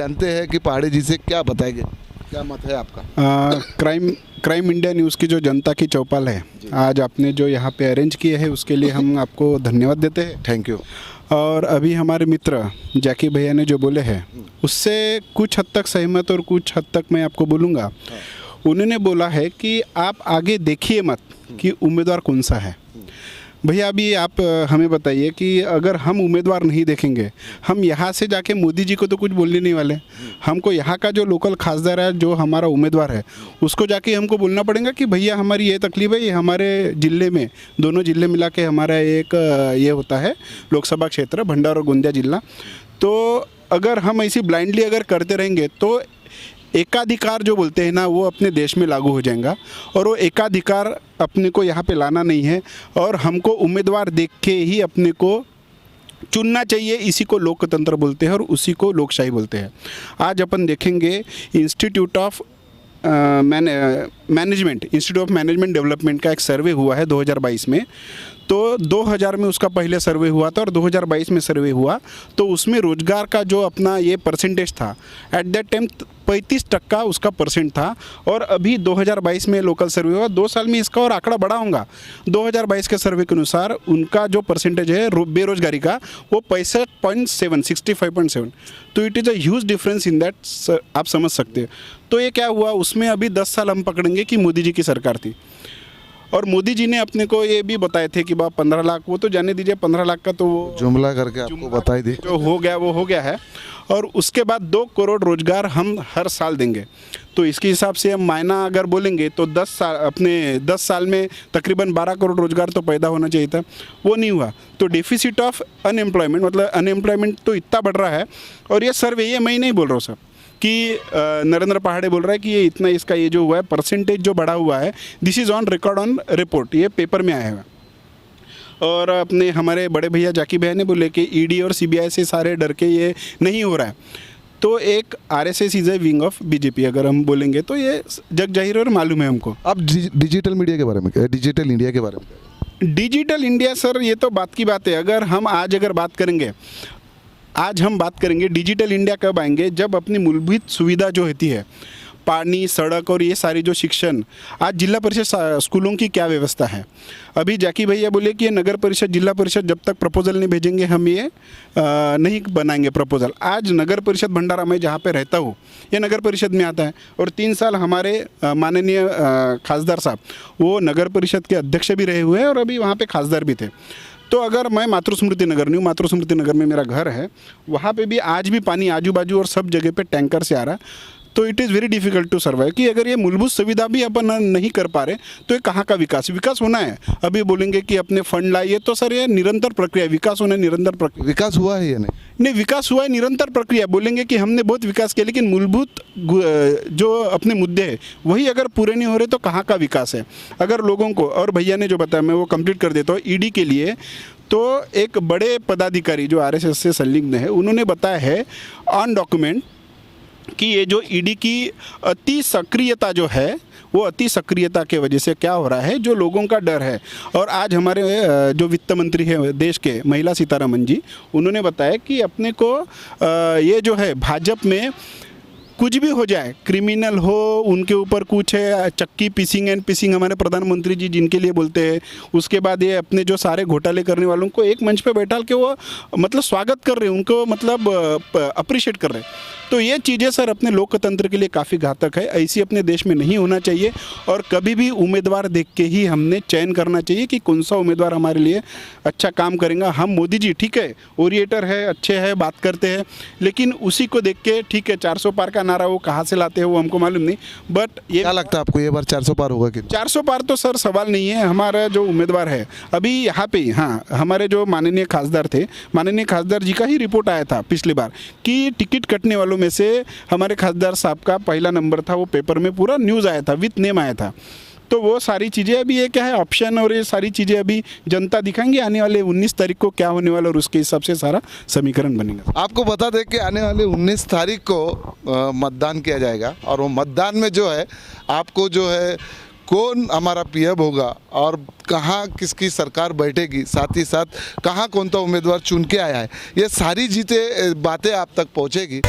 जानते हैं कि पहाड़ी जी से क्या बताएंगे, क्या मत है आपका? क्राइम इंडिया न्यूज़ की जो जनता की चौपाल है, आज आपने जो यहाँ पे अरेंज किए है उसके लिए हम आपको धन्यवाद देते हैं। Thank you. और अभी हमारे मित्र जैकी भैया ने जो बोले हैं उससे कुछ हद तक सहमत और कुछ हद तक मैं आपको बोलूँगा। उन्होंने बोला है कि आप आगे देखिए मत कि उम्मीदवार कौन सा है। भैया अभी आप हमें बताइए कि अगर हम उम्मीदवार नहीं देखेंगे, हम यहाँ से जाके मोदी जी को तो कुछ बोलने नहीं वाले। हमको यहाँ का जो लोकल खासदार है, जो हमारा उम्मीदवार है, उसको जाके हमको बोलना पड़ेगा कि भैया हमारी ये तकलीफ है, ये हमारे ज़िले में, दोनों ज़िले मिला के हमारा एक ये होता है लोकसभा क्षेत्र भंडारा और गोंदिया जिला। तो अगर हम ऐसी ब्लाइंडली अगर करते रहेंगे तो एकाधिकार जो बोलते हैं ना, वो अपने देश में लागू हो जाएगा। और वो एकाधिकार अपने को यहाँ पे लाना नहीं है और हमको उम्मीदवार देख के ही अपने को चुनना चाहिए। इसी को लोकतंत्र बोलते हैं और उसी को लोकशाही बोलते हैं। आज अपन देखेंगे इंस्टीट्यूट ऑफ मैनेजमेंट डेवलपमेंट का एक सर्वे हुआ है 2022 में। तो 2000 में उसका पहले सर्वे हुआ था और 2022 में सर्वे हुआ, तो उसमें रोजगार का जो अपना ये परसेंटेज था, एट दैट टाइम 35% उसका परसेंट था। और अभी 2022 में लोकल सर्वे हुआ, 2 साल में इसका और आंकड़ा बढ़ा होगा। 2022 के सर्वे के अनुसार उनका जो परसेंटेज है बेरोजगारी का, वो 65.7 तो it is a huge difference in that, आप समझ सकते हैं। तो ये क्या हुआ, उसमें अभी 10 साल हम पकड़ेंगे कि मोदी जी की सरकार थी और मोदी जी ने अपने को ये भी बताए थे कि 15 लाख, वो तो जाने दीजिए 15 लाख का तो वो जुमला करके आपको बताई दी, जो हो गया वो हो गया है। और उसके बाद 2 करोड़ रोजगार हम हर साल देंगे। तो इसके हिसाब से हम मायना अगर बोलेंगे तो 10 साल में तकरीबन 12 करोड़ रोजगार तो पैदा होना चाहिए था, वो नहीं हुआ। तो डेफिसिट ऑफ अनएम्प्लॉयमेंट, मतलब अनएम्प्लॉयमेंट तो इतना बढ़ रहा है। और ये सर्वे, ये मैं नहीं बोल रहा हूँ साहब, कि नरेंद्र पहाड़े बोल रहा है कि ये इतना, इसका ये जो हुआ है परसेंटेज जो बढ़ा हुआ है, this is on record on report, ये पेपर में आया है। और अपने हमारे बड़े भैया जाकी भैया ने बोले कि ईडी और सीबीआई से सारे डर के ये नहीं हो रहा है। तो एक RSS is A wing of BJP अगर हम बोलेंगे तो ये जग जाहिर और मालूम है हमको। आप डिजिटल मीडिया के बारे में, डिजिटल इंडिया के बारे में? डिजिटल इंडिया सर, ये तो बात की बात है। अगर हम आज हम बात करेंगे डिजिटल इंडिया कब आएंगे, जब अपनी मूलभूत सुविधा जो होती है, पानी, सड़क और ये सारी जो शिक्षण, आज जिला परिषद स्कूलों की क्या व्यवस्था है। अभी जाकी भैया बोले कि ये नगर परिषद, जिला परिषद जब तक प्रपोजल नहीं भेजेंगे हम ये नहीं बनाएंगे प्रपोजल। आज नगर परिषद भंडारा में जहाँ पे रहता हूँ, ये नगर परिषद में आता है। और 3 साल हमारे माननीय खासदार साहब, वो नगर परिषद के अध्यक्ष भी रहे हुए हैं और अभी वहाँ पे खासदार भी थे। तो अगर मैं मातृस्मृति नगर नहीं हूँ, मातृस्मृति नगर में मेरा घर है, वहाँ पे भी आज भी पानी आजू बाजू और सब जगह पे टैंकर से आ रहा है। तो it is very difficult to survive कि अगर ये मूलभूत सुविधा भी अपन नहीं कर पा रहे तो ये कहाँ का विकास होना है। अभी बोलेंगे कि अपने फंड लाइए, तो सर ये निरंतर प्रक्रिया, विकास होना निरंतर प्रक्रिया। विकास हुआ है या नहीं? विकास हुआ है, निरंतर प्रक्रिया। बोलेंगे कि हमने बहुत विकास किया, लेकिन मूलभूत जो अपने मुद्दे हैं वही अगर पूरे नहीं हो रहे तो कहाँ का विकास है। अगर लोगों को, और भैया ने जो बताया मैं वो कंप्लीट कर देता हूँ, ईडी के लिए तो एक बड़े पदाधिकारी जो आरएसएस से संलिग्न है, उन्होंने बताया है ऑन डॉक्यूमेंट कि ये जो ईडी की अति सक्रियता जो है, वो अति सक्रियता के वजह से क्या हो रहा है, जो लोगों का डर है। और आज हमारे जो वित्त मंत्री है देश के, महिला सीतारमन जी, उन्होंने बताया कि अपने को ये जो है भाजपा में कुछ भी हो जाए, क्रिमिनल हो, उनके ऊपर कुछ है, चक्की पिसिंग एंड पिसिंग हमारे प्रधानमंत्री जी जिनके लिए बोलते हैं, उसके बाद ये अपने जो सारे घोटाले करने वालों को एक मंच पे बैठा के वो मतलब स्वागत कर रहे हैं, उनको मतलब अप्रिशिएट कर रहे हैं। तो ये चीज़ें सर अपने लोकतंत्र के लिए काफ़ी घातक है। ऐसी अपने देश में नहीं होना चाहिए। और कभी भी उम्मीदवार देख के ही हमने चयन करना चाहिए कि कौन सा उम्मीदवार हमारे लिए अच्छा काम करेगा। हम मोदी जी ठीक है, ओरिएटर है, अच्छे है, बात करते हैं, लेकिन उसी को देख के ठीक है 400 पार का नारा वो कहाँ से लाते हैं वो हमको मालूम नहीं। बट ये क्या लगता है आपको, ये बार 400 पार होगा कि 400 पार? तो सर सवाल नहीं है। हमारा जो उम्मीदवार है अभी यहाँ पे, हाँ, हमारे जो माननीय खासदार थे, माननीय खासदार जी का ही रिपोर्ट आया था पिछली बार कि टिकट कटने वालों में से हमारे खासदार साहब का पहला नंबर था। वो पेपर में पूरा न्यूज़ आया था, विथ नेम आया था। तो वो सारी चीज़ें अभी ये क्या है, ऑप्शन और ये सारी चीज़ें अभी जनता दिखाएंगे आने वाले 19 तारीख को क्या होने वाला, और उसके हिसाब से सारा समीकरण बनेगा। आपको बता दें कि आने वाले 19 तारीख को मतदान किया जाएगा और वो मतदान में जो है आपको जो है कौन हमारा पीएम होगा और कहाँ किसकी सरकार बैठेगी, साथ ही साथ कहाँ कौन सा उम्मीदवार चुन के आया है, ये सारी बातें आप तक पहुँचेगी।